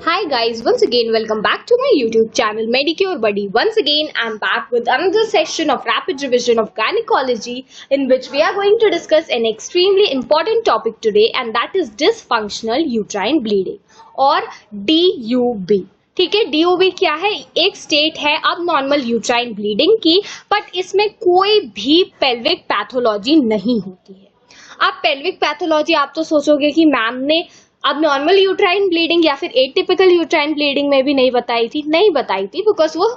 Hi guys, once again welcome back to my YouTube channel Medicure Buddy. Once again I'm back with another session of rapid revision of gynecology in which we are going to discuss an extremely important topic today, and that is dysfunctional uterine bleeding or DUB. ठीक है, DUB क्या है? एक state है अब normal uterine bleeding की, but इसमें कोई भी पेल्विक पैथोलॉजी नहीं होती है। अब पेल्विक पैथोलॉजी आप तो सोचोगे कि मैम ने अब नॉर्मल यूट्राइन ब्लीडिंग या फिर एटिपिकल यूट्राइन ब्लीडिंग में भी नहीं बताई थी बिकॉज वो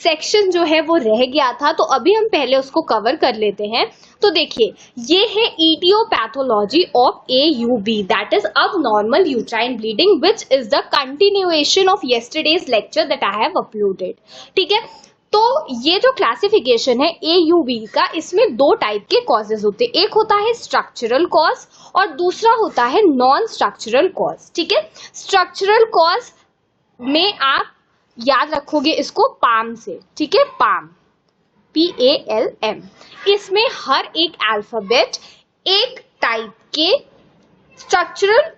सेक्शन जो है वो रह गया था। तो अभी हम पहले उसको कवर कर लेते हैं। तो देखिए, ये है इटियोपैथोलॉजी ऑफ AUB, दैट इज अब normal uterine bleeding, which is the continuation of yesterday's lecture that I have uploaded. ठीक है, तो ये जो क्लासिफिकेशन है AUB का, इसमें दो टाइप के कॉजेज होते हैं। एक होता है स्ट्रक्चरल कॉज और दूसरा होता है नॉन स्ट्रक्चरल कॉज। ठीक है, स्ट्रक्चरल कॉज में आप याद रखोगे इसको पाम से। ठीक है, पाम PALM, इसमें हर एक अल्फाबेट एक टाइप के स्ट्रक्चरल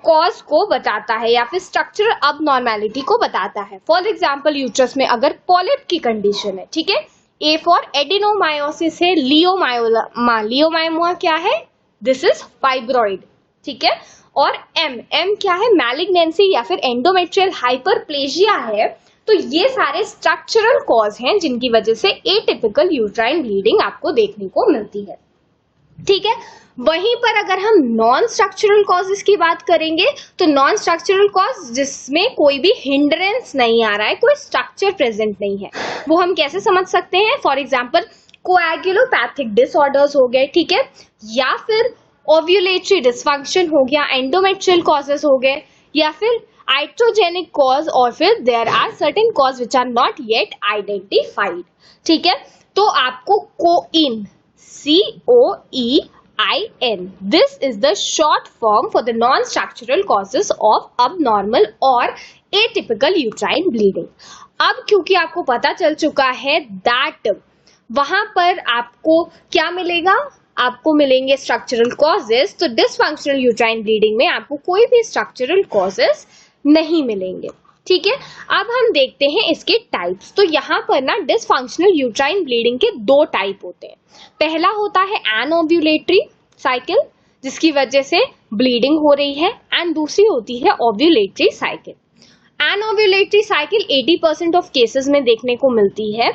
कॉज को बताता है या फिर स्ट्रक्चरल अबनॉर्मैलिटी को बताता है। फॉर एग्जाम्पल, यूट्रस में अगर पॉलिप की कंडीशन है, ठीक है, A फॉर एडिनोमायोसिस है, लियोमायोमा क्या है? This is fibroid. ठीक है, और M क्या है? मैलिग्नेंसी या फिर एंडोमेट्रियल हाइपरप्लेजिया है। तो ये सारे स्ट्रक्चरल कॉज हैं जिनकी वजह से एटिपिकल यूट्राइन ब्लीडिंग आपको देखने को मिलती है। ठीक है, वहीं पर अगर हम नॉन स्ट्रक्चरल कॉजेस की बात करेंगे तो नॉन स्ट्रक्चरल कॉज जिसमें कोई भी हिंड्रेंस नहीं आ रहा है, कोई स्ट्रक्चर प्रेजेंट नहीं है, वो हम कैसे समझ सकते हैं? फॉर एग्जांपल, कोएगुलोपैथिक डिसऑर्डर्स हो गए, ठीक है, या फिर ओव्यूलेटरी डिसफंक्शन हो गया, एंडोमेट्रियल कॉजेस हो गए, या फिर आइट्रोजेनिक कॉज, और फिर there are certain cause which are not yet identified. ठीक है, तो आपको कोइन COEIN, this is the short form for the non-structural causes of abnormal or atypical uterine bleeding. अब क्योंकि आपको पता चल चुका है that वहां पर आपको क्या मिलेगा? आपको मिलेंगे स्ट्रक्चरल कॉजेस। तो डिसफंक्शनल यूट्राइन ब्लीडिंग में आपको कोई भी स्ट्रक्चरल कॉजेस नहीं मिलेंगे। ठीक है, अब हम देखते हैं इसके टाइप्स। तो यहाँ पर ना डिसफंक्शनल यूट्राइन ब्लीडिंग के दो टाइप होते हैं। पहला होता है एनओव्यूलेटरी साइकिल, जिसकी वजह से ब्लीडिंग हो रही है, एंड दूसरी होती है ovulatory cycle. Anovulatory cycle 80% of cases में देखने को मिलती है,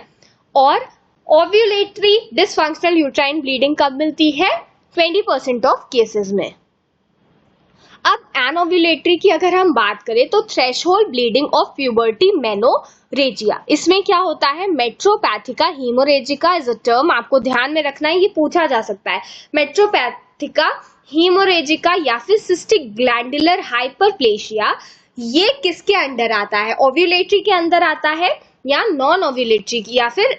और ओव्यूलेटरी डिसफंक्शनल यूट्राइन ब्लीडिंग कब मिलती है? 20% ऑफ केसेस में। अब एनओव्यूलेटरी की अगर हम बात करें तो threshold bleeding of puberty menorrhagia, इसमें क्या होता है? मेट्रोपैथिका हीमोरेजिका इज अ टर्म, आपको ध्यान में रखना है, ये पूछा जा सकता है। मेट्रोपैथिका हीमोरेजिका या फिर सिस्टिक ग्लैंडुलर हाइपरप्लेशिया, ये किसके अंडर आता है? ओव्यूलेटरी के अंदर आता है या नॉन ओव्यूलेटरी की, या फिर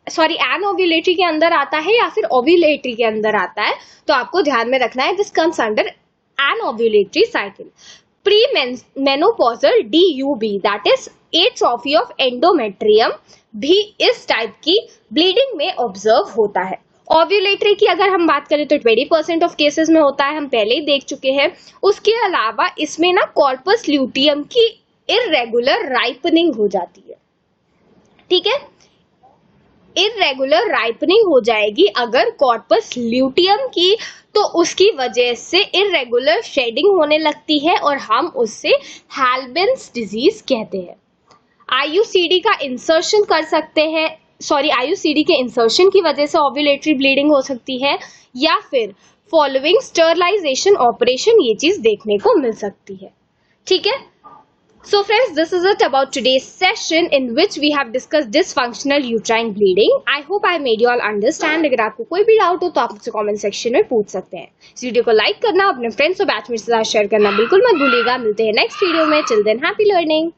सॉरी एनओव्यूलेटरी के अंदर आता है या फिर ओव्यूलेटरी के अंदर आता है? तो आपको ध्यान में रखना है, this comes under anovulatory cycle. Premenopausal DUB, that is atrophy of endometrium, भी इस टाइप की ब्लीडिंग में ऑब्जर्व होता है। ओव्यूलेटरी की अगर हम बात करें तो 20% ऑफ केसेस में होता है, हम पहले ही देख चुके हैं। उसके अलावा इसमें ना कॉर्पस ल्यूटियम की इर्रेगुलर राइपनिंग हो जाती है। ठीक है, इर्रेगुलर राइपनिंग हो जाएगी अगर कॉर्पस ल्यूटियम की, तो उसकी वजह से इर्रेगुलर शेडिंग होने लगती है और हम उससे हैल्बेन्स डिजीज कहते हैं। आईयूसीडी का इंसर्शन कर सकते हैं, आईयूसीडी के इंसर्शन की वजह से ओव्यूलेटरी ब्लीडिंग हो सकती है, या फिर फॉलोइंग स्टरलाइजेशन ऑपरेशन ये चीज देखने को मिल सकती है। ठीक है, so friends, this is it about today's session in which we have discussed dysfunctional uterine bleeding. I hope I made you all understand. अगर आपको कोई भी डाउट हो तो आप मुझसे कमेंट सेक्शन में पूछ सकते हैं। इस वीडियो को लाइक करना, अपने फ्रेंड्स और बैचमेट्स के साथ शेयर करना बिल्कुल मत भूलिएगा। मिलते हैं नेक्स्ट वीडियो में। Till than happy learning.